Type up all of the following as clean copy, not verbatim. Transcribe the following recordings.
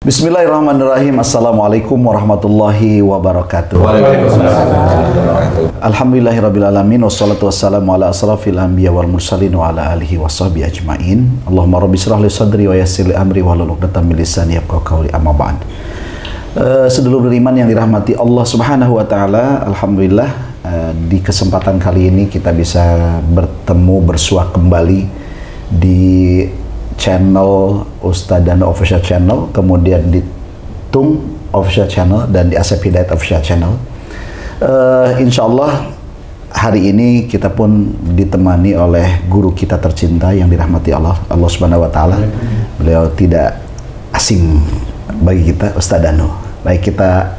Bismillahirrahmanirrahim. Assalamualaikum warahmatullahi wabarakatuh. Alhamdulillahirrabbilalamin. Wassalatu wassalamu ala asrafil anbiya wal mursalin wa ala alihi wa sahbihi ajma'in. Allahumma rabbi shrah li sadri wa yassir li amri wahlul 'uqdatam min lisani yafqahu qawli, amma ba'd. Sedulur beriman yang dirahmati Allah Subhanahu wa taala, alhamdulillah di kesempatan kali ini kita bisa bertemu, bersua kembali di channel Ustadz Danu Official Channel, kemudian di Tung Official Channel, dan di Asep Hidayat Official Channel. Insya Allah hari ini kita pun ditemani oleh guru kita tercinta yang dirahmati Allah Subhanahu Wa Taala. Beliau tidak asing bagi kita, Ustadz Danu. Baik, kita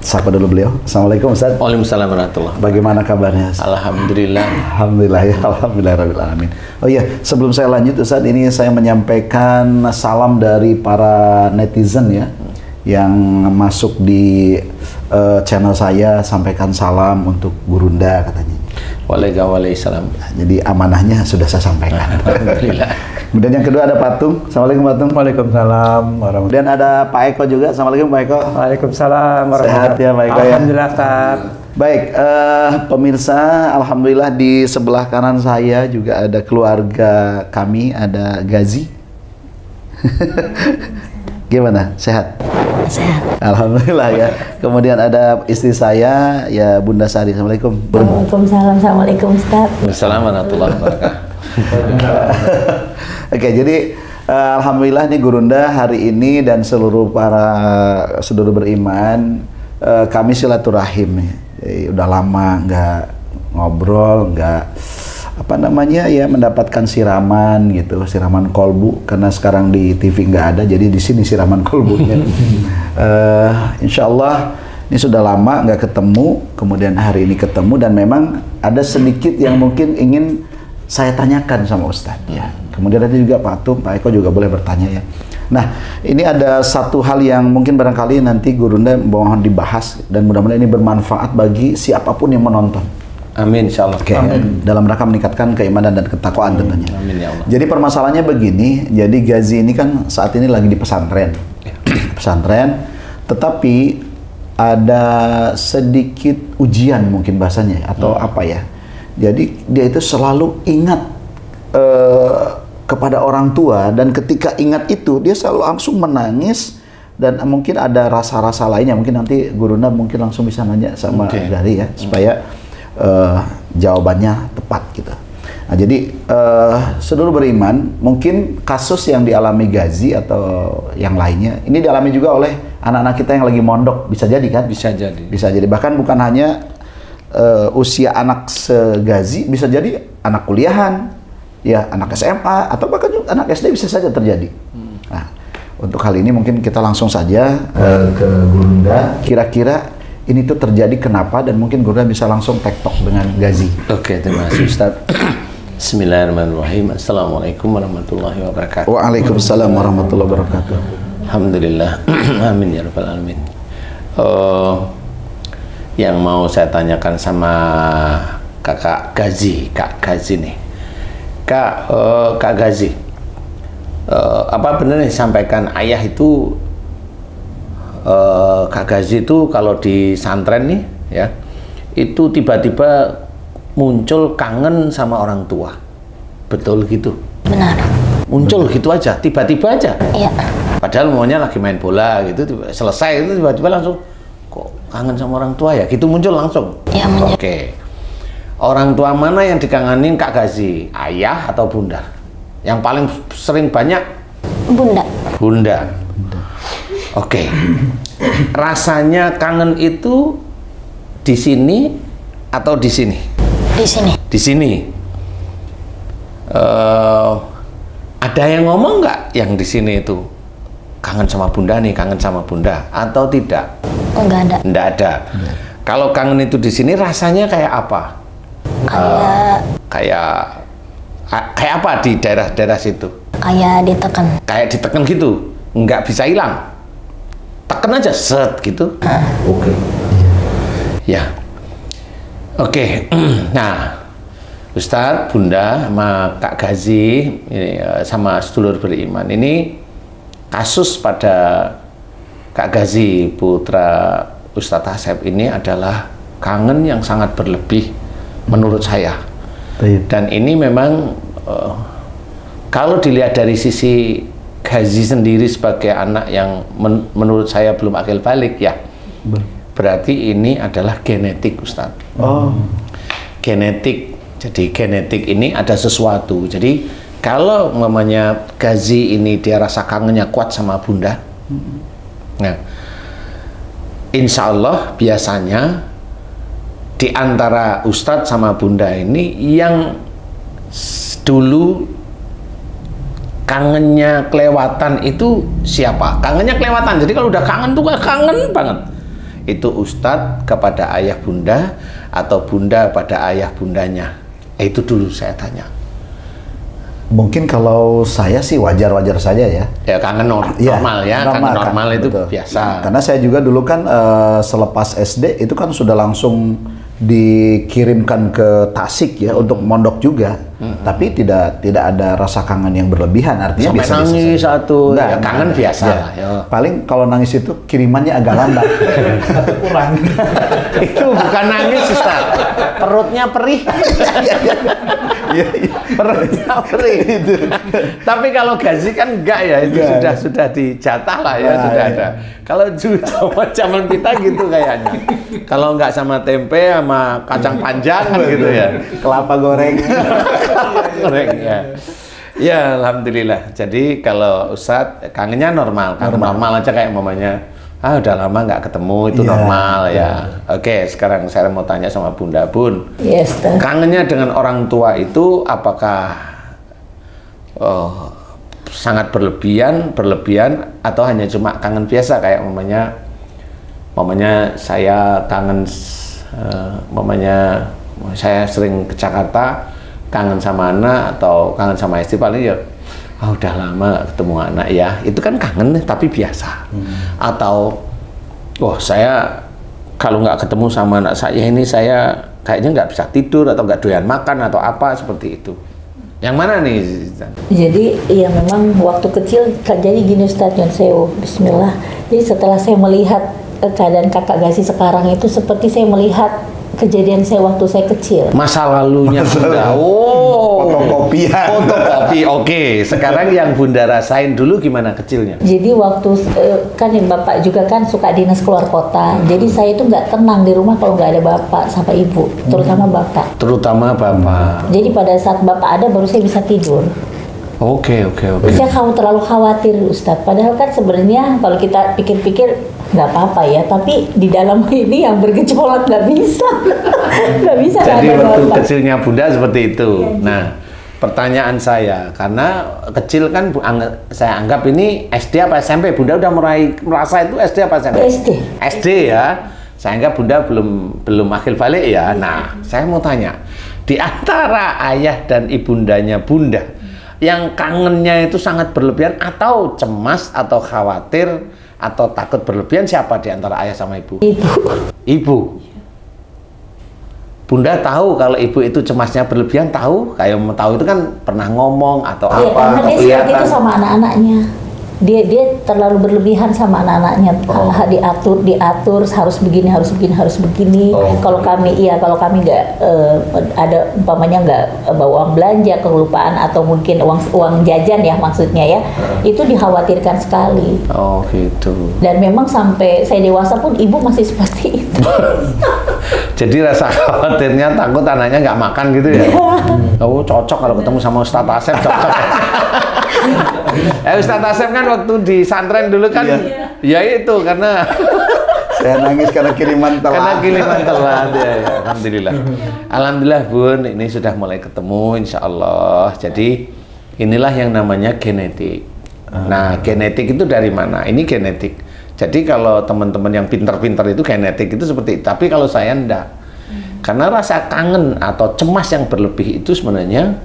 sapa dulu beliau. Assalamualaikum Ustadz. Waalaikumsalam warahmatullahi. Bagaimana kabarnya? Alhamdulillah. Alhamdulillah ya, alhamdulillahirrahmanirrahim. Oh iya, sebelum saya lanjut Ustadz, ini saya menyampaikan salam dari para netizen ya, yang masuk di channel saya, sampaikan salam untuk Gurunda katanya. Waalaikumsalam. Jadi amanahnya sudah saya sampaikan. Alhamdulillah. Kemudian yang kedua ada Patung. Assalamualaikum Patung. Waalaikumsalam warahmatullahi. Kemudian ada Pak Eko juga. Assalamualaikum Pak Eko. Waalaikumsalam warahmatullahi. Sehat ya Pak Eko ya. Alhamdulillah Ustaz. Baik, pemirsa, alhamdulillah di sebelah kanan saya juga ada keluarga kami, ada Gazi. Gimana? Sehat? Sehat. Alhamdulillah ya. Kemudian ada istri saya, ya Bunda Sari. Assalamualaikum. Waalaikumsalam. Assalamualaikum Ustaz. Assalamualaikum warahmatullahi wabarakatuh. Oke, jadi alhamdulillah nih Gurunda hari ini dan seluruh para saudara beriman, kami silaturahim nih. Jadi, udah lama nggak ngobrol, nggak apa namanya ya, mendapatkan siraman gitu, siraman kolbu, karena sekarang di TV nggak ada, jadi di sini siraman kolbunya. Insya Allah ini sudah lama nggak ketemu, kemudian hari ini ketemu, dan memang ada sedikit yang mungkin ingin saya tanyakan sama Ustadz ya. Kemudian ada juga Pak Tung, Pak Eko juga boleh bertanya ya. Nah, ini ada satu hal yang mungkin barangkali nanti Gurunda mohon dibahas, dan mudah-mudahan ini bermanfaat bagi siapapun yang menonton. Amin insyaallah. Oke, dalam rangka meningkatkan keimanan dan ketakwaan tentunya. Amin ya Allah. Jadi permasalahannya begini, jadi Gazi ini kan saat ini lagi di pesantren. Pesantren, tetapi ada sedikit ujian mungkin bahasanya atau apa ya. Jadi dia itu selalu ingat kepada orang tua, dan ketika ingat itu dia selalu langsung menangis, dan mungkin ada rasa-rasa lainnya. Mungkin nanti Gurunda mungkin langsung bisa nanya sama Dari ya, supaya jawabannya tepat gitu. Nah, jadi saudara beriman, mungkin kasus yang dialami Gazi atau yang lainnya ini dialami juga oleh anak-anak kita yang lagi mondok, bisa jadi kan? Bisa jadi. Bisa jadi, bahkan bukan hanya usia anak segazi, bisa jadi anak kuliahan, ya anak SMA, atau bahkan juga anak SD bisa saja terjadi. Nah, untuk hal ini mungkin kita langsung saja ke Gurunda. Kira-kira ini tuh terjadi kenapa, dan mungkin Gurunda bisa langsung tektok dengan Gazi. Oke, terima kasih Ustaz. Bismillahirrahmanirrahim. Assalamualaikum warahmatullahi wabarakatuh. Waalaikumsalam warahmatullahi wabarakatuh. Alhamdulillah. Amin ya rabbal alamin. Yang mau saya tanyakan sama Kak Gazi nih. Kak Gazi, apa benar yang disampaikan ayah itu, Kak Gazi itu kalau di santren nih ya, itu tiba-tiba muncul kangen sama orang tua, betul gitu? Benar. Muncul gitu aja, tiba-tiba aja? Iya. Padahal maunya lagi main bola gitu, selesai itu tiba-tiba langsung kok kangen sama orang tua ya, gitu muncul langsung? Iya, muncul. Oke. Orang tua mana yang dikangenin Kak Gazi? Ayah atau bunda? Yang paling sering banyak? Bunda. Bunda. Oke. Rasanya kangen itu di sini atau di sini? Di sini. Di sini. Ada yang ngomong nggak yang di sini itu kangen sama bunda nih, kangen sama bunda, atau tidak? Enggak ada. Enggak ada. Kalau kangen itu di sini rasanya kayak apa? Kayak apa di daerah-daerah situ? Kayak ditekan. Kayak ditekan gitu, nggak bisa hilang. Tekan aja, set gitu. Oke. Ya. Oke. Nah, Ustadz, Bunda, sama Kak Gazi, ini, sama sedulur beriman, ini kasus pada Kak Gazi, putra Ustadz Asep ini adalah kangen yang sangat berlebih menurut saya. Dan ini memang kalau dilihat dari sisi Gazi sendiri sebagai anak yang menurut saya belum akil balik ya, berarti ini adalah genetik, Ustadz. Genetik. Jadi genetik ini ada sesuatu. Jadi kalau mamanya Gazi ini dia rasa kangennya kuat sama bunda, nah insya Allah biasanya di antara Ustadz sama bunda ini yang dulu kangennya kelewatan itu siapa? Kangennya kelewatan. Jadi kalau udah kangen tuh kangen banget. Itu Ustadz kepada ayah bunda atau bunda pada ayah bundanya. Itu dulu saya tanya. Mungkin kalau saya sih wajar-wajar saja ya. Ya kangen normal ya, kangen normal itu betul. Biasa. Karena saya juga dulu kan selepas SD itu kan sudah langsung dikirimkan ke Tasik ya untuk mondok juga. Tapi tidak ada rasa kangen yang berlebihan, artinya sampai biasa nangis satu ya, kangen biasa ya. Ya. Paling kalau nangis itu kirimannya agak lambat. Atau kurang. Itu bukan nangis, Ustaz. Perutnya perih. Perutnya perih itu. Tapi kalau Gazi kan enggak ya, itu sudah dijatah lah ya, sudah ada. Kalau zaman kita gitu kayaknya. Kalau enggak sama tempe sama kacang panjang kan gitu ya. Kelapa goreng. Goreng ya. Ya alhamdulillah. Jadi kalau Ustadz kangennya normal aja kayak mamanya. Udah lama nggak ketemu itu normal ya. Oke, sekarang saya mau tanya sama Bunda Bun. Yes, kangennya dengan orang tua itu apakah sangat berlebihan atau hanya cuma kangen biasa kayak mamanya saya kangen saya sering ke Jakarta kangen sama anak atau kangen sama istri paling ya udah lama gak ketemu anak ya, itu kan kangen tapi biasa. Atau saya kalau nggak ketemu sama anak saya ini saya kayaknya nggak bisa tidur atau nggak doyan makan atau apa seperti itu. Yang mana nih? Jadi ya memang waktu kecil jadi gini Ustadz Yon Sewu, Bismillah. Jadi setelah saya melihat keadaan kakak Gazi sekarang itu seperti saya melihat kejadian saya waktu saya kecil. Masa lalunya Bunda. Fotokopi. Oke. Sekarang yang Bunda rasain dulu gimana kecilnya? Jadi waktu kan Bapak juga kan suka dinas keluar kota. Jadi saya itu nggak tenang di rumah kalau nggak ada Bapak sama Ibu, terutama Bapak. Jadi pada saat Bapak ada baru saya bisa tidur. Oke. Saya terlalu khawatir Ustadz. Padahal kan sebenarnya kalau kita pikir-pikir nggak apa-apa ya, tapi di dalam ini yang bergejolak nggak bisa. Jadi waktu kecilnya Bunda seperti itu. Nah, pertanyaan saya, karena kecil kan saya anggap ini SD apa SMP, Bunda udah merasa itu SD apa SMP? SD ya. Saya anggap Bunda belum akil balik ya. Nah, saya mau tanya, di antara ayah dan ibundanya Bunda, yang kangennya itu sangat berlebihan atau cemas atau khawatir atau takut berlebihan, siapa di antara ayah sama ibu? Ibu. Bunda tahu kalau ibu itu cemasnya berlebihan, tahu? Kayak mau tahu itu kan pernah ngomong atau apa? Karena dia seperti itu sama anak-anaknya. Dia terlalu berlebihan sama anak-anaknya. Diatur harus begini. Kalau kami nggak ada umpamanya nggak bawa uang belanja, kelupaan atau mungkin uang jajan ya maksudnya ya, itu dikhawatirkan sekali. Oh gitu. Dan memang sampai saya dewasa pun ibu masih seperti itu. Jadi rasa khawatirnya takut anaknya nggak makan gitu ya? Cocok kalau ketemu sama Ustadz Asep, cocok. Ustadz Asep kan waktu di santren dulu kan, ya itu karena saya nangis karena kiriman telat. Ya. Alhamdulillah Bun, ini sudah mulai ketemu Insya Allah. Jadi inilah yang namanya genetik. Nah, genetik itu dari mana? Ini genetik. Jadi kalau teman-teman yang pintar-pintar itu genetik itu seperti itu. Tapi kalau saya enggak. Karena rasa kangen atau cemas yang berlebih itu sebenarnya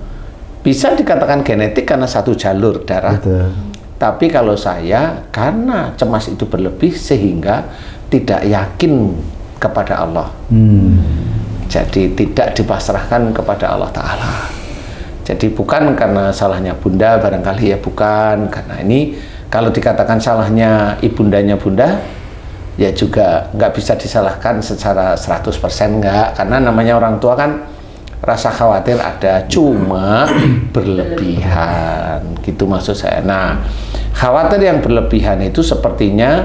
bisa dikatakan genetik karena satu jalur darah. Betul. Tapi kalau saya karena cemas itu berlebih sehingga tidak yakin kepada Allah. Jadi tidak dipasrahkan kepada Allah Ta'ala. Jadi bukan karena salahnya Bunda barangkali ya, bukan. Karena ini Kalau dikatakan salahnya ibundanya Bunda, ya juga nggak bisa disalahkan secara 100% nggak, karena namanya orang tua kan rasa khawatir ada, cuma berlebihan, gitu maksud saya. Nah, khawatir yang berlebihan itu sepertinya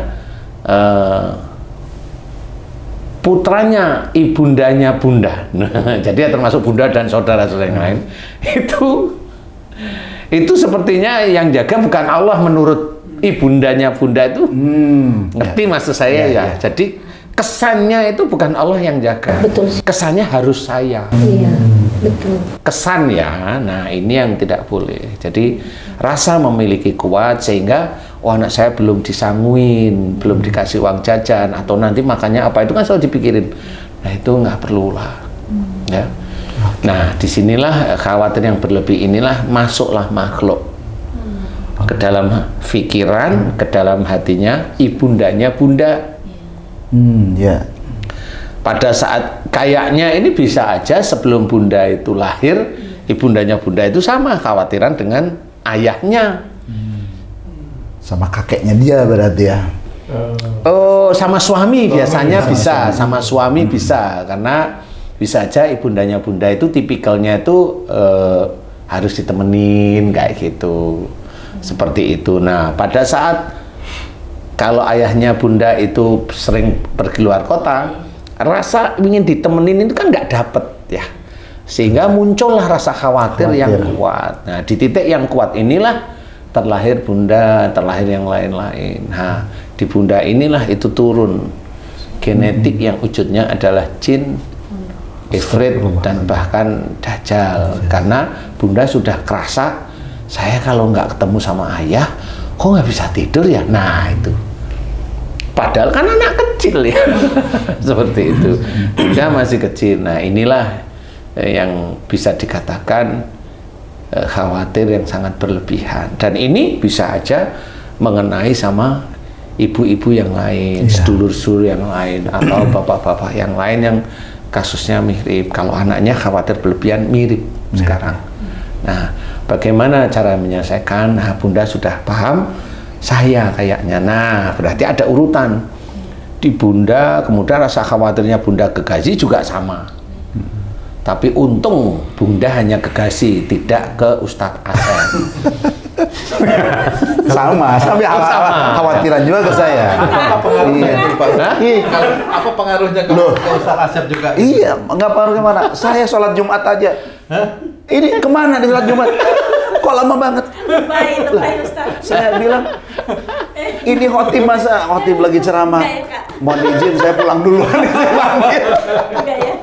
putranya ibundanya Bunda, jadi ya termasuk Bunda dan saudara-saudara yang lain, itu sepertinya yang jaga bukan Allah menurut ibundanya Bunda itu. Ngerti maksud saya ya? Jadi kesannya itu bukan Allah yang jaga. Betul. Kesannya harus saya. Iya, betul. Kesan ya. Nah, ini yang tidak boleh. Jadi rasa memiliki kuat sehingga anak saya belum disanguin, belum dikasih uang jajan, atau nanti makannya apa, itu kan selalu dipikirin. Nah, itu nggak perlulah. Ya. Nah, disinilah khawatir yang berlebih inilah masuklah makhluk ke dalam pikiran, ke dalam hatinya ibundanya Bunda. Ya. Pada saat kayaknya ini bisa aja sebelum Bunda itu lahir, ibundanya Bunda itu sama khawatiran dengan ayahnya. Sama kakeknya dia berarti ya. Oh, sama suami biasanya bisa, sama suami bisa, karena bisa aja ibundanya Bunda itu tipikalnya itu harus ditemenin kayak gitu, seperti itu. Nah, pada saat kalau ayahnya Bunda itu sering pergi luar kota, rasa ingin ditemenin itu kan nggak dapet ya, sehingga muncullah rasa khawatir yang kuat. Nah, di titik yang kuat inilah terlahir Bunda, terlahir yang lain-lain. Nah, di Bunda inilah itu turun genetik yang wujudnya adalah jin, ifrit, dan bahkan dajjal. Karena Bunda sudah kerasa, saya kalau nggak ketemu sama ayah, kok nggak bisa tidur ya? Nah, itu. Padahal kan anak kecil ya. Seperti itu. Dia masih kecil. Nah, inilah yang bisa dikatakan khawatir yang sangat berlebihan. Dan ini bisa aja mengenai sama ibu-ibu yang lain, sedulur-sedulur yang lain, atau bapak-bapak yang lain yang kasusnya mirip. Kalau anaknya khawatir berlebihan mirip sekarang. Nah, bagaimana cara menyelesaikan? Nah, Bunda sudah paham, saya kayaknya. Nah, berarti ada urutan. Di Bunda, kemudian rasa khawatirnya Bunda ke Gazi juga sama. Tapi untung Bunda hanya ke Gazi, tidak ke Ustadz Asep. Sama, sampai khawatiran juga ke saya. Apa pengaruhnya ke Ustadz Asep juga? Iya, nggak pengaruh kemana. Saya sholat Jumat aja. Ini kemana di sholat Jumat? Kok lama banget? Lebay Ustaz. Saya bilang, ini khotib masa khotib lagi ceramah. Mohon izin saya pulang duluan. Enggak ya?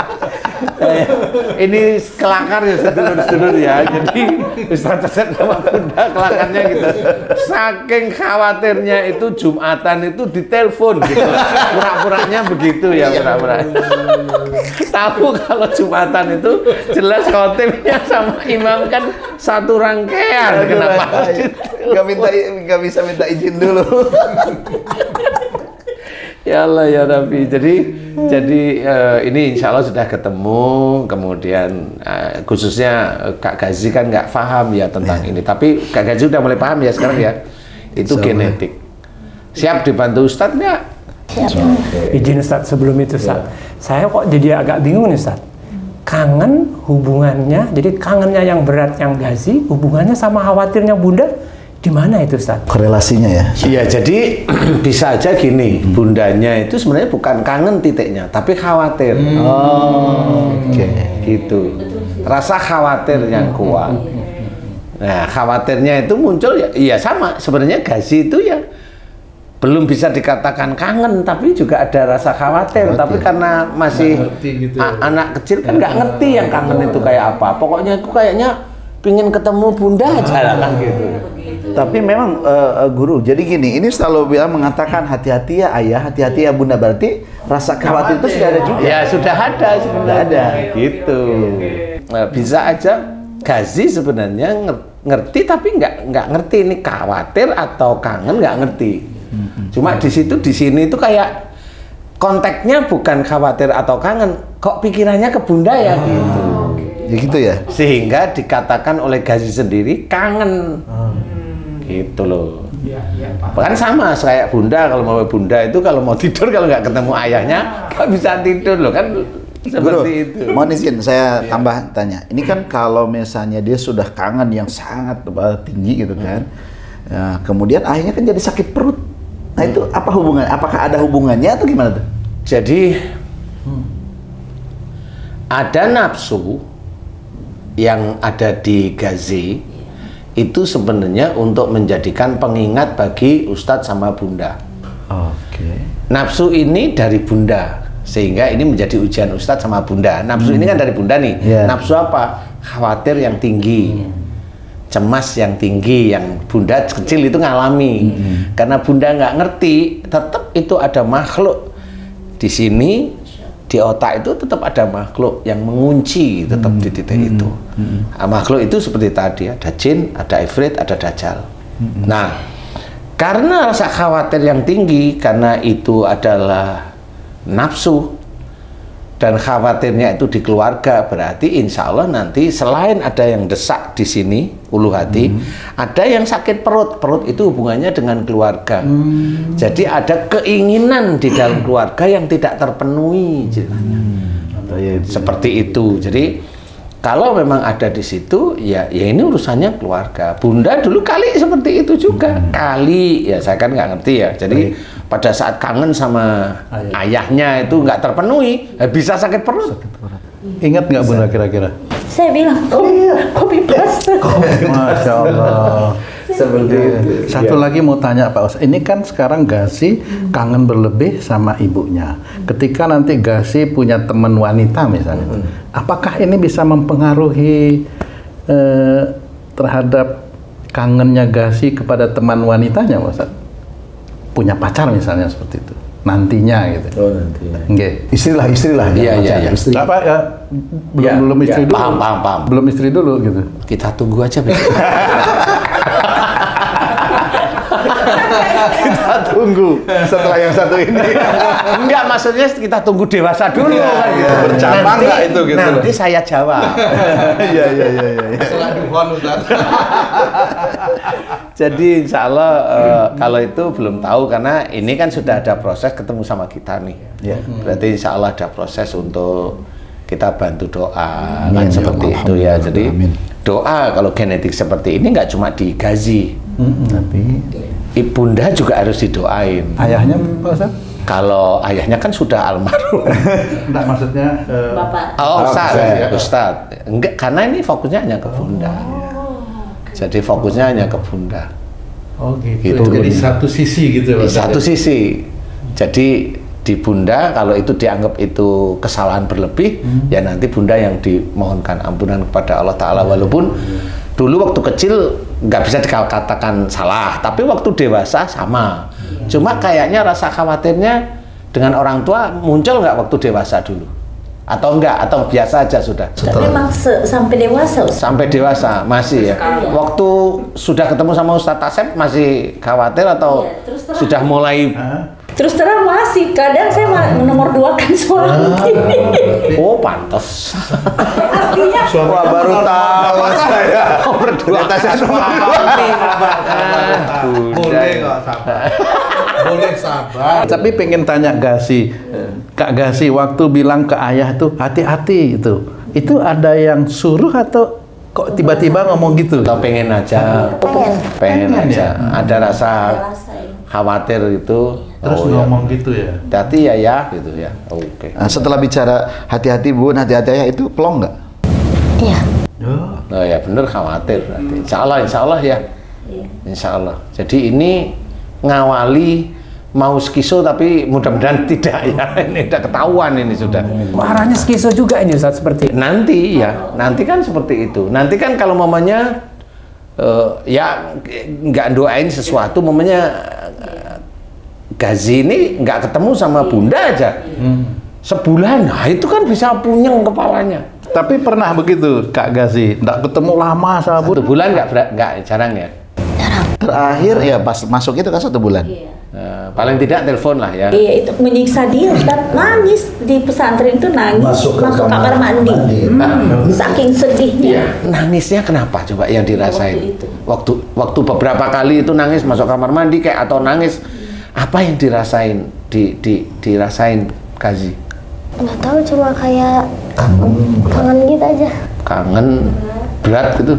Ini kelakar ya sedulur-sedulur ya. Jadi Ustadz Asep sama Bunda kelakarnya gitu. Saking khawatirnya itu Jumatan itu ditelepon gitu. Pura-puranya begitu ya, pura-pura. Tahu kalau Jumatan itu jelas khotibnya sama imam kan satu rangkaian. Kenapa? Nggak bisa minta izin dulu. Ya Allah ya Rabbi. Jadi ini insya Allah sudah ketemu. Kemudian khususnya Kak Gazi kan nggak paham ya tentang ini. Tapi Kak Gazi udah mulai paham ya sekarang ya. Itu genetik. Siap dibantu Ustadz nggak? Siap. Izin Ustadz, sebelum itu Ustadz, saya kok jadi agak bingung nih Ustadz. Kangen hubungannya, jadi kangennya yang berat yang Gazi, hubungannya sama khawatirnya Bunda, di mana itu Ustadz? Korelasinya ya? Iya, jadi bisa aja gini, Bundanya itu sebenarnya bukan kangen titiknya, tapi khawatir. Oke. Gitu. Rasa khawatir yang kuat. Nah, khawatirnya itu muncul ya sama. Sebenarnya Gazi itu ya belum bisa dikatakan kangen, tapi juga ada rasa khawatir. Tapi karena masih gitu. Anak kecil kan nggak ngerti yang kangen itu kayak apa. Pokoknya aku kayaknya pingin ketemu Bunda aja kan gitu. Tapi memang guru, jadi gini, ini selalu bilang mengatakan hati-hati ya ayah, hati-hati ya Bunda, berarti rasa khawatir itu sudah ada juga. Ya sudah ada sebenarnya. Gitu. Nah, bisa aja Gazi sebenarnya ngerti tapi nggak ngerti ini khawatir atau kangen, nggak ngerti. Cuma di sini itu kayak konteksnya bukan khawatir atau kangen, kok pikirannya ke Bunda ya gitu. Ya gitu ya. Sehingga dikatakan oleh Gazi sendiri kangen. Gitu loh. Iya, Pak. Kan sama kayak bunda, kalau mau bunda itu kalau mau tidur kalau nggak ketemu ayahnya nggak bisa tidur loh kan, seperti itu. Mohon izin saya tambah tanya. Ini kan kalau misalnya dia sudah kangen yang sangat tinggi gitu kan, ya, kemudian akhirnya kan jadi sakit perut. Nah itu apa hubungannya? Apakah ada hubungannya atau gimana tuh? Jadi ada nafsu yang ada di Gazi itu sebenarnya untuk menjadikan pengingat bagi Ustadz sama Bunda. Oke. Nafsu ini dari Bunda, sehingga ini menjadi ujian Ustadz sama Bunda. Nafsu ini kan dari Bunda nih. Yeah. Nafsu apa? Khawatir yang tinggi, cemas yang tinggi, yang Bunda kecil itu ngalami. Karena Bunda nggak ngerti, tetap itu ada makhluk di sini. Di otak itu tetap ada makhluk yang mengunci tetap di titik itu. Nah, makhluk itu seperti tadi, ada jin, ada ifrit, ada dajjal. Nah, karena rasa khawatir yang tinggi, karena itu adalah nafsu dan khawatirnya itu di keluarga, berarti insya Allah nanti selain ada yang desak di sini ulu hati, ada yang sakit perut. Perut itu hubungannya dengan keluarga. Jadi ada keinginan di dalam keluarga yang tidak terpenuhi, seperti itu. Jadi kalau memang ada di situ, ya ini urusannya keluarga. Bunda dulu kali seperti itu juga, kali ya saya kan nggak ngerti ya. Jadi pada saat kangen sama ayahnya itu nggak terpenuhi, bisa sakit perut. Ingat nggak Bunda kira-kira? Saya bilang, kopi paste. Masya Allah. Seperti itu. Satu lagi mau tanya Pak Ustadz, ini kan sekarang Gazi kangen berlebih sama ibunya. Ketika nanti Gazi punya teman wanita misalnya, apakah ini bisa mempengaruhi terhadap kangennya Gazi kepada teman wanitanya Pak Ustadz? Punya pacar misalnya seperti itu, nantinya gitu. Oh nantinya. Nggih. Istrilah. Iya. Istri. Apa ya? Belum istri dulu. Paham. Belum istri dulu gitu. Kita tunggu aja. Kita tunggu setelah yang satu ini. Enggak, maksudnya kita tunggu dewasa dulu. Kan, gitu. Bercabang nggak itu gitu? Nanti saya jawab. Iya. Setelah duhon Ustaz. Jadi insya Allah kalau itu belum tahu karena ini kan sudah ada proses ketemu sama kita nih. Ya. Berarti insya Allah ada proses untuk kita bantu doa Amin, kan ya seperti Allah. itu ya. Jadi Amin. doa kalau genetik seperti ini nggak cuma di Gazi, Tapi ibunda juga harus didoain. Ayahnya Pak Ustaz? Kalau ayahnya kan sudah almarhum. Enggak, maksudnya Bapak. Oh, saya. Ustadz. Enggak, karena ini fokusnya hanya ke bunda. Jadi fokusnya hanya ke bunda. oh gitu. Gitu. Jadi satu sisi gitu Di Pak Ustaz. satu sisi. Jadi di bunda kalau itu dianggap itu kesalahan berlebih, ya nanti bunda yang dimohonkan ampunan kepada Allah Ta'ala. Walaupun dulu waktu kecil nggak bisa dikatakan salah, tapi waktu dewasa sama. Cuma kayaknya rasa khawatirnya dengan orang tua muncul nggak waktu dewasa dulu? Atau enggak? Atau biasa aja sudah? Memang sampai dewasa, Ustaz. Sampai dewasa masih ya. Waktu sudah ketemu sama Ustadz Asep masih khawatir atau Iya, terus terang. sudah mulai? Terus terang masih, kadang saya nomor 2 kan suami. Oh pantas. Artinya wah baru tahu saya. Berdua. Ternyata saya Boleh kok sabar. Boleh sabar. Tapi pengen tanya Gazi, Kak Gazi waktu bilang ke ayah tuh hati-hati itu ada yang suruh atau kok tiba-tiba ngomong gitu? Atau pengen aja, pengen aja. Ada rasa khawatir itu. Terus ya. ngomong gitu ya? Hati ya gitu ya. Oke. Nah, setelah bicara hati-hati bun, hati-hati ayah itu plong nggak? iya. Oh ya bener khawatir berarti. Insya Allah ya. Insya Allah. Jadi ini ngawali mau skiso tapi mudah-mudahan tidak ya. Ini udah ketahuan ini sudah. Arahnya skizo juga ini Ustaz seperti Nanti ya, nanti kan seperti itu. Nanti kan kalau mamanya ya nggak doain sesuatu, mamanya Gazi ini nggak ketemu sama bunda aja sebulan, nah itu kan bisa punyeng kepalanya. Tapi pernah begitu Kak Gazi, nggak ketemu lama sama Satu bulan nggak jarang ya. Terakhir ya pas masuk itu kan 1 bulan. Iya. Paling tidak telepon lah ya. Iya, itu menyiksa dia, Ustaz. Nangis di pesantren itu, nangis masuk kamar mandi. Saking sedihnya. Ya, nangisnya kenapa coba yang dirasain? Waktu beberapa kali itu nangis masuk kamar mandi kayak, atau nangis apa yang dirasain dirasain Gazi? Nggak tahu, cuma kayak kangen gitu aja. Kangen berat gitu.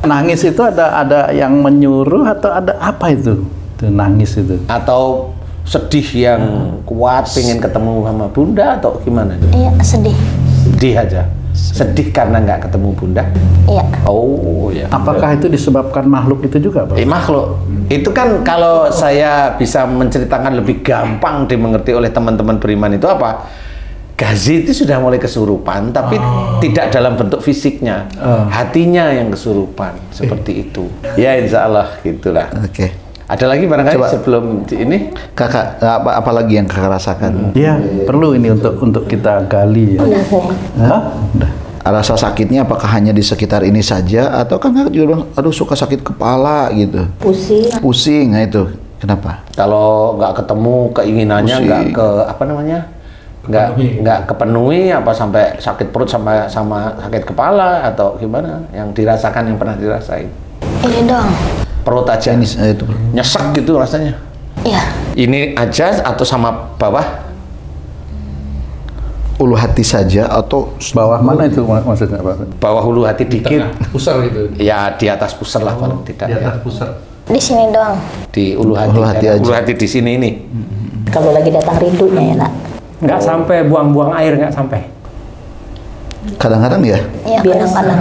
Nangis itu ada yang menyuruh atau ada apa itu? Itu nangis itu. Atau sedih yang kuat pengen ketemu sama Bunda atau gimana? Iya, sedih. Sedih aja. Sedih karena nggak ketemu Bunda? Iya. Oh ya. Apakah itu disebabkan makhluk itu juga, Pak? Makhluk. Itu kan kalau saya bisa menceritakan lebih gampang dimengerti oleh teman-teman beriman itu apa? Gazi itu sudah mulai kesurupan, tapi tidak dalam bentuk fisiknya, hatinya yang kesurupan, seperti itu. Ya insya Allah gitulah. Oke. Ada lagi barangkali sebelum ini? Kakak, apa lagi yang kakak rasakan? Iya, perlu ini untuk kita gali. Ya. Hah? Udah. Rasa sakitnya apakah hanya di sekitar ini saja, atau kan kakak juga bilang, aduh suka sakit kepala gitu. Pusing, nah itu kenapa? Kalau nggak ketemu keinginannya, nggak ke apa namanya? Nggak kepenuhi, apa sampai sakit perut sama sakit kepala atau gimana yang dirasakan, yang pernah dirasain? Ini dong. Perut aja, itu nyesek gitu rasanya. Iya. Ini aja atau sama bawah? Ulu hati saja atau Bawah mana itu maksudnya, Pak? Bawah hulu hati dikit. Pusar gitu. Ya di atas pusar lah paling tidak. Di atas Ya. pusar. Di sini doang. Di ulu hati. Ulu hati aja. Ulu hati di sini ini. Kalau lagi datang rindunya ya, Nak. Nggak sampai buang-buang air, nggak sampai. kadang-kadang ya? Iya, kadang-kadang.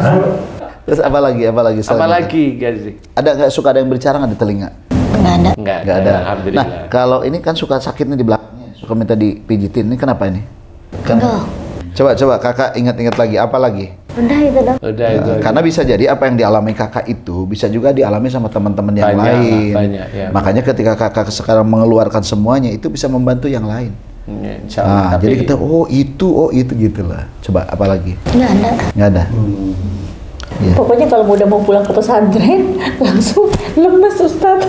Terus apa lagi Apa selanjutnya? lagi Gazi? Ada nggak suka ada yang berbicara nggak di telinga? Nggak ada. Nggak Nggak ada. Alhamdulillah. Nah, kalau ini kan suka sakitnya di belakangnya, suka minta dipijitin. Ini kenapa ini? Kan? Coba kakak ingat-ingat lagi, apa lagi? Udah itu dong. Udah itu. Karena bisa jadi apa yang dialami kakak itu bisa juga dialami sama teman-teman yang Banyak, lain. banyak, ya. Makanya ketika kakak sekarang mengeluarkan semuanya itu bisa membantu yang lain. Ya, insya Allah, Nah, jadi kita oh itu gitulah. Coba apa lagi? Nggak ada. Nggak ada. Ya. Pokoknya kalau udah mau pulang ke pesantren langsung lemes Ustaz.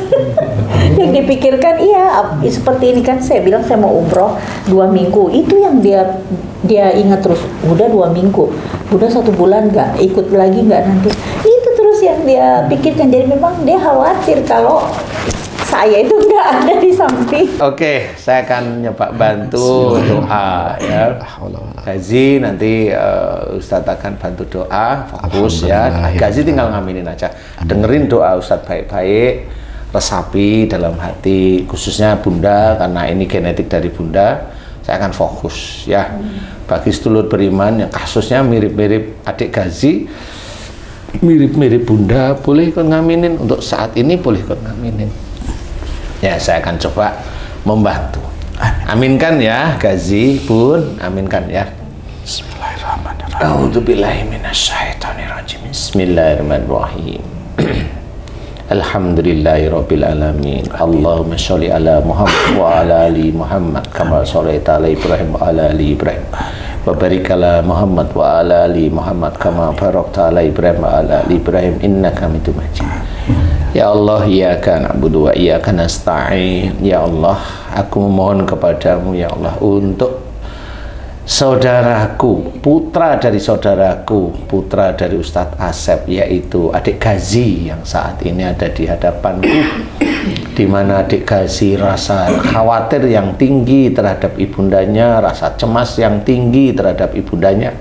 Yang dipikirkan seperti ini kan, saya bilang saya mau umroh 2 minggu, itu yang dia ingat terus. Udah 2 minggu, udah 1 bulan nggak ikut lagi nggak nanti, itu terus yang dia pikirkan. Jadi memang dia khawatir kalau saya itu nggak ada di samping. Oke, saya akan nyoba bantu doa ya. Gazi nanti Ustadz akan bantu doa, fokus ya. Gazi tinggal ngaminin aja. Dengerin doa Ustadz baik-baik, resapi dalam hati, khususnya Bunda karena ini genetik dari Bunda. Saya akan fokus ya. Bagi sedulur beriman yang kasusnya mirip-mirip adik Gazi, mirip-mirip Bunda, boleh ikut ngaminin. Untuk saat ini boleh ikut ngaminin. Ya, saya akan coba membantu. Aminkan ya, Gazi, Bun, aminkan ya. Bismillahirrahmanirrahim. A'udzubillahi minasyaitonirrajim. Bismillahirrahmanirrahim. Alhamdulillahirabbil alamin. Allahumma sholli ala Muhammad wa ala ali Muhammad kama shallaita ala Ibrahim wa ala ali Ibrahim. Wa barik ala Muhammad wa ala ali Muhammad kama barakta ala Ibrahim wa ala ali Ibrahim innaka Hamidum Majid. Ya Allah, iyyaka na'budu wa iyyaka nasta'in. Ya Allah, aku memohon kepadamu ya Allah untuk saudaraku, putra dari saudaraku, putra dari Ustadz Asep, yaitu adik Gazi yang saat ini ada di hadapanku, di mana adik Gazi rasa khawatir yang tinggi terhadap ibundanya, rasa cemas yang tinggi terhadap ibundanya,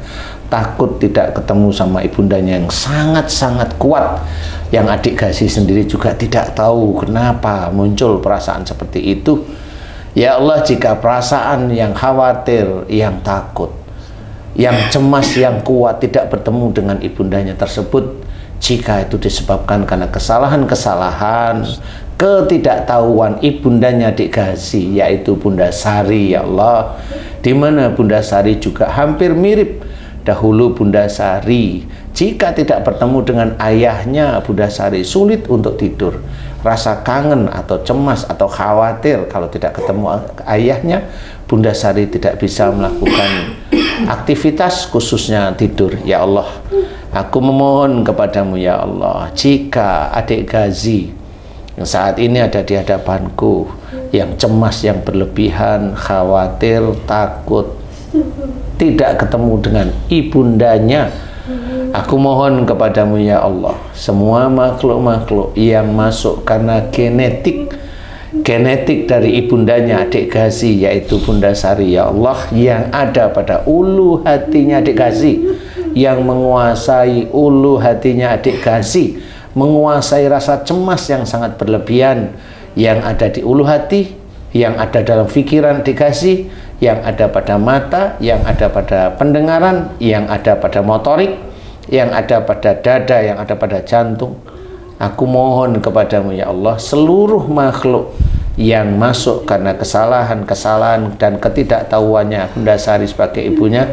takut tidak ketemu sama ibundanya yang sangat-sangat kuat, yang adik Gazi sendiri juga tidak tahu kenapa muncul perasaan seperti itu. Ya Allah, jika perasaan yang khawatir, yang takut, yang cemas, yang kuat tidak bertemu dengan ibundanya tersebut, jika itu disebabkan karena kesalahan-kesalahan, ketidaktahuan ibundanya adik Gazi, yaitu Bunda Sari, ya Allah, di mana Bunda Sari juga hampir mirip. Dahulu Bunda Sari, jika tidak bertemu dengan ayahnya, Bunda Sari sulit untuk tidur. Rasa kangen atau cemas atau khawatir kalau tidak ketemu ayahnya, Bunda Sari tidak bisa melakukan aktivitas khususnya tidur. Ya Allah, aku memohon kepadamu ya Allah, jika adik Gazi yang saat ini ada di hadapanku, yang cemas, yang berlebihan, khawatir, takut, tidak ketemu dengan ibundanya. Aku mohon kepadamu ya Allah, semua makhluk-makhluk yang masuk karena genetik dari ibundanya adik Gazi, yaitu Bunda Sari ya Allah, yang ada pada ulu hatinya adik Gazi, yang menguasai ulu hatinya adik Gazi, menguasai rasa cemas yang sangat berlebihan yang ada di ulu hati, yang ada dalam pikiran adik Gazi, yang ada pada mata, yang ada pada pendengaran, yang ada pada motorik, yang ada pada dada, yang ada pada jantung. Aku mohon kepadamu ya Allah, seluruh makhluk yang masuk karena kesalahan dan ketidaktahuannya Bunda Sari sebagai ibunya,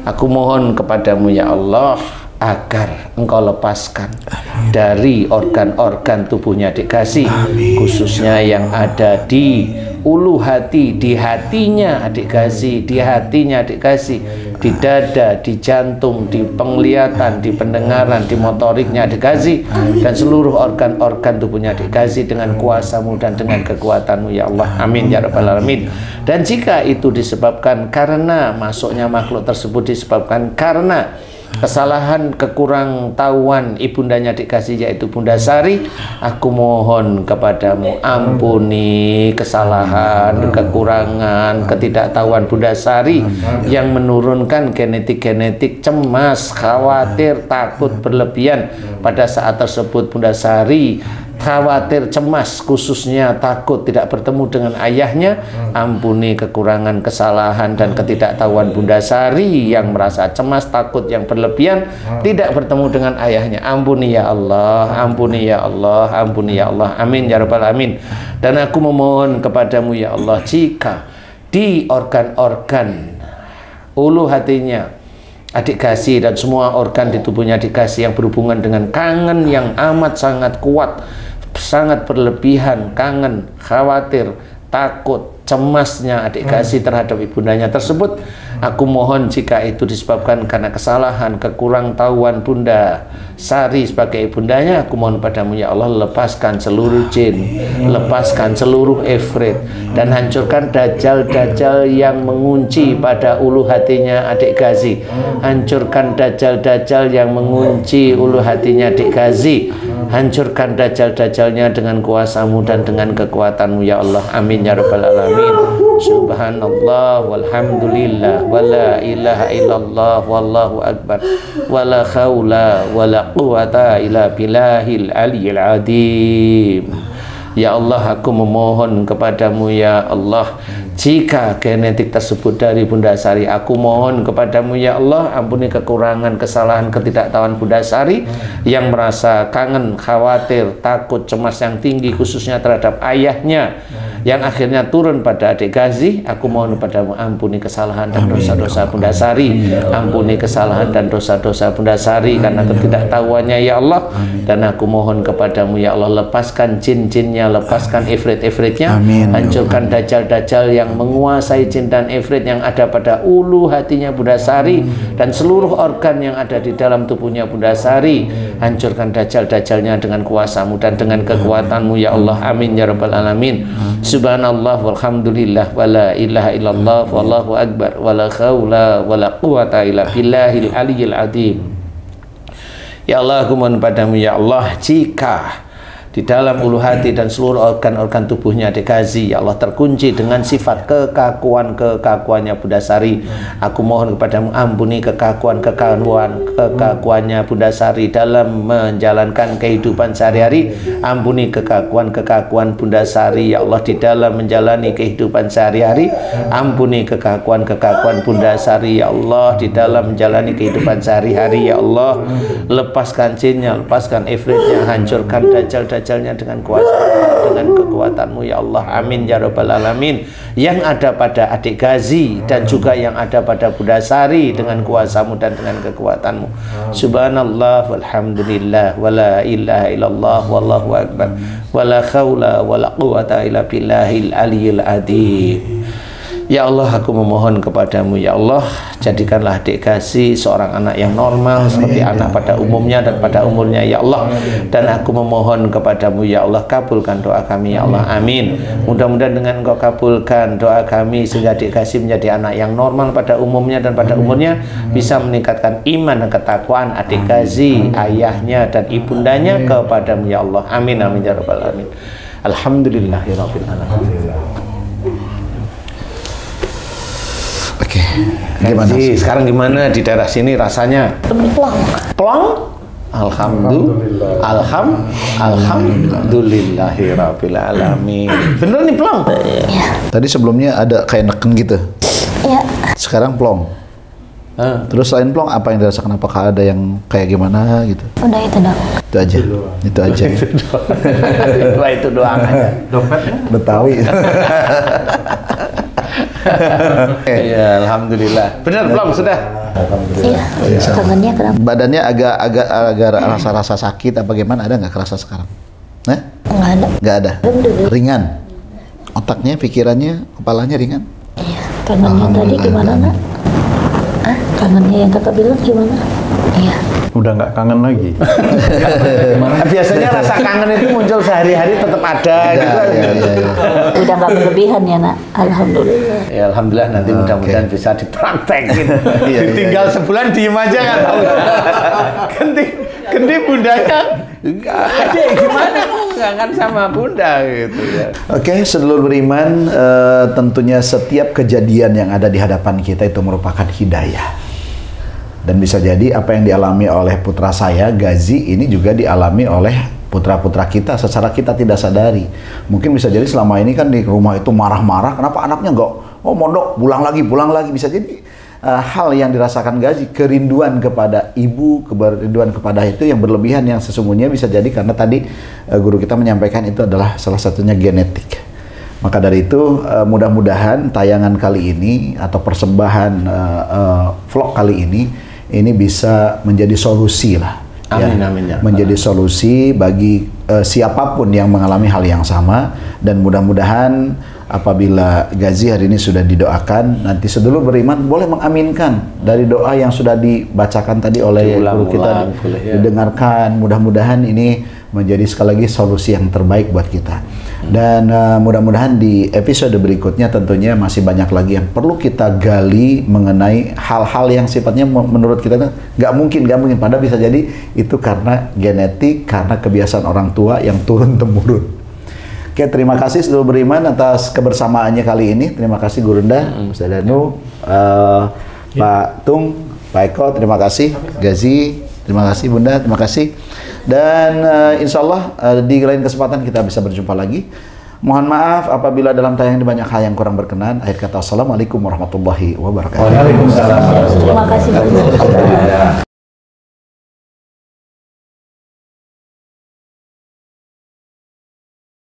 aku mohon kepadamu ya Allah agar engkau lepaskan dari organ-organ tubuhnya adik Gazi, khususnya yang ada di ulu hati, di hatinya adik Gazi, di hatinya adik Gazi, di dada, di jantung, di penglihatan, di pendengaran, di motoriknya adik Gazi, dan seluruh organ-organ tubuhnya adik Gazi dengan kuasamu dan dengan kekuatanmu ya Allah, amin ya rabbal alamin. Dan jika itu disebabkan karena masuknya makhluk tersebut disebabkan karena kesalahan, kekurang tahuan ibundanya adik Gazi, yaitu Bunda Sari, aku mohon kepadamu ampuni kesalahan, kekurangan, ketidaktahuan Bunda Sari yang menurunkan genetik cemas, khawatir, takut berlebihan. Pada saat tersebut Bunda Sari khawatir, cemas, khususnya takut tidak bertemu dengan ayahnya. Ampuni kekurangan, kesalahan dan ketidaktahuan Bunda Sari yang merasa cemas, takut yang berlebihan, tidak bertemu dengan ayahnya. Ampuni ya Allah, ampuni ya Allah, ampuni ya Allah, amin ya rabbal alamin. Dan aku memohon kepadamu ya Allah, jika di organ-organ ulu hatinya adik Gazi dan semua organ di tubuhnya adik Gazi yang berhubungan dengan kangen yang amat sangat kuat, sangat berlebihan, kangen, khawatir, takut, cemasnya adik Gazi terhadap ibundanya tersebut, aku mohon jika itu disebabkan karena kesalahan, kekurang tahuan Bunda Sari sebagai ibundanya, aku mohon padamu ya Allah, lepaskan seluruh jin, lepaskan seluruh ifrit, dan hancurkan dajjal-dajjal yang mengunci pada ulu hatinya adik Gazi, hancurkan dajjal-dajjal yang mengunci ulu hatinya adik Gazi, hancurkan dajjal-dajjalnya dengan kuasamu dan dengan kekuatanmu ya Allah, amin ya rabbal alamin. Subhanallah walhamdulillah wala ilaha illallah wallahu akbar wala khawla wala quwata illa billahil aliyyil azim. Ya Allah, aku memohon kepadamu ya Allah, jika genetik tersebut dari Bunda Sari, aku mohon kepadamu ya Allah, ampuni kekurangan, kesalahan, ketidaktahuan Bunda Sari yang merasa kangen, khawatir, takut, cemas yang tinggi khususnya terhadap ayahnya yang akhirnya turun pada adik Gazi. Aku mohon kepadamu, ampuni kesalahan dan dosa-dosa Bunda Sari, ampuni kesalahan dan dosa-dosa Bunda Sari karena ketidaktahuannya ya Allah. Dan aku mohon kepadamu ya Allah, lepaskan jin-jinnya, lepaskan ifrit-ifritnya, hancurkan dajjal-dajjal yang menguasai jin dan ifrit yang ada pada ulu hatinya Bunda Sari dan seluruh organ yang ada di dalam tubuhnya Bunda Sari. Hancurkan dajjal-dajjalnya dengan kuasamu dan dengan kekuatanmu ya Allah, amin ya rabbal alamin. Subhanallah walhamdulillah wala ilaha illallah wallahu akbar wala khawla wala quwata illa billahil aliyyil azim. Ya Allah, aku mohon padamu ya Allah, jika di dalam ulu hati dan seluruh organ-organ tubuhnya adik Gazi ya Allah terkunci dengan sifat kekakuannya Bunda Sari, aku mohon kepadamu, ampuni kekakuannya Bunda Sari dalam menjalankan kehidupan sehari-hari, ampuni kekakuan Bunda Sari ya Allah di dalam menjalani kehidupan sehari-hari, ampuni kekakuan Bunda Sari ya Allah di dalam menjalani kehidupan sehari-hari ya Allah. Lepaskan jinnya, lepaskan ifritnya, hancurkan dajjal-dajjalnya dengan kuasa, dengan kekuatanmu ya Allah, amin ya rabbal alamin. Yang ada pada adik Gazi dan juga yang ada pada Bunda Sari dengan kuasamu dan dengan kekuatanmu. Subhanallah walhamdulillah wala ilaha illallah wallahu akbar wala khawla wala quwata illa billahil aliyyil azim. Ya Allah, aku memohon kepadamu, ya Allah, jadikanlah adik Gazi seorang anak yang normal seperti anak pada umumnya dan pada umurnya, ya Allah. Dan aku memohon kepadamu, ya Allah, kabulkan doa kami, ya Allah. Amin. Mudah-mudahan dengan Engkau kabulkan doa kami sehingga adik Gazi menjadi anak yang normal pada umumnya dan pada umurnya, bisa meningkatkan iman dan ketakwaan adik Gazi, ayahnya dan ibundanya kepadamu, ya Allah. Amin, amin, ya rabbal alamin. Alhamdulillahirabbil alamin. Oke, gimana? Sekarang gimana di daerah sini rasanya? Plong? Alhamdulillahirabbil alamin. Bener nih plong? Tadi sebelumnya ada kayak neken gitu. Iya. Sekarang plong. Terus selain plong apa yang dirasakan? Apakah ada yang kayak gimana gitu? Udah itu dong. Itu aja. Itu aja. Itu doang aja. Dompetnya? Betawi. Ya, alhamdulillah. Benar belum sudah? Iya. Kangennya kenapa? Badannya agak rasa-rasa sakit apa gimana, ada nggak kerasa sekarang? Nah? Nggak ada. Nggak ada. Ringan. Otaknya, pikirannya, kepalanya ringan. Iya. Kangennya tadi gimana nak? Kangennya yang kakak bilang gimana? Iya. Udah nggak kangen lagi. Biasanya rasa kangen itu muncul sehari-hari tetap ada gitu. Udah nggak berlebihan ya nak? Alhamdulillah. Ya alhamdulillah, nanti mudah-mudahan bisa dipraktekin. Tinggal sebulan diem aja kan. Kendi bundanya adik gimana kangen sama bunda gitu ya. Oke, sedulur beriman, tentunya setiap kejadian yang ada di hadapan kita itu merupakan hidayah. Dan bisa jadi apa yang dialami oleh putra saya, Gazi, ini juga dialami oleh putra-putra kita secara kita tidak sadari. Mungkin bisa jadi selama ini kan di rumah itu marah-marah, kenapa anaknya nggak, mondok, pulang lagi. Bisa jadi hal yang dirasakan Gazi, kerinduan kepada ibu, kerinduan kepada itu yang berlebihan, yang sesungguhnya bisa jadi karena tadi guru kita menyampaikan itu adalah salah satunya genetik. Maka dari itu mudah-mudahan tayangan kali ini atau persembahan vlog kali ini bisa menjadi solusi lah. Amin, amin ya. Menjadi solusi bagi siapapun yang mengalami hal yang sama, dan mudah-mudahan apabila Gazi hari ini sudah didoakan, nanti sedulur beriman boleh mengaminkan dari doa yang sudah dibacakan tadi oleh guru kita, didengarkan. Mudah-mudahan ini menjadi sekali lagi solusi yang terbaik buat kita. Dan mudah-mudahan di episode berikutnya tentunya masih banyak lagi yang perlu kita gali mengenai hal-hal yang sifatnya menurut kita nggak mungkin. Padahal bisa jadi itu karena genetik, karena kebiasaan orang tua yang turun-temurun. Oke, terima kasih sedulur beriman atas kebersamaannya kali ini. Terima kasih Gurunda, Ustaz Danu, Pak Tung, Pak Eko, terima kasih. Gazi, terima kasih Bunda, terima kasih. Dan insya Allah di lain kesempatan kita bisa berjumpa lagi. Mohon maaf apabila dalam tayangan banyak hal yang kurang berkenan. Akhir kata, assalamualaikum warahmatullahi wabarakatuh. Terima kasih.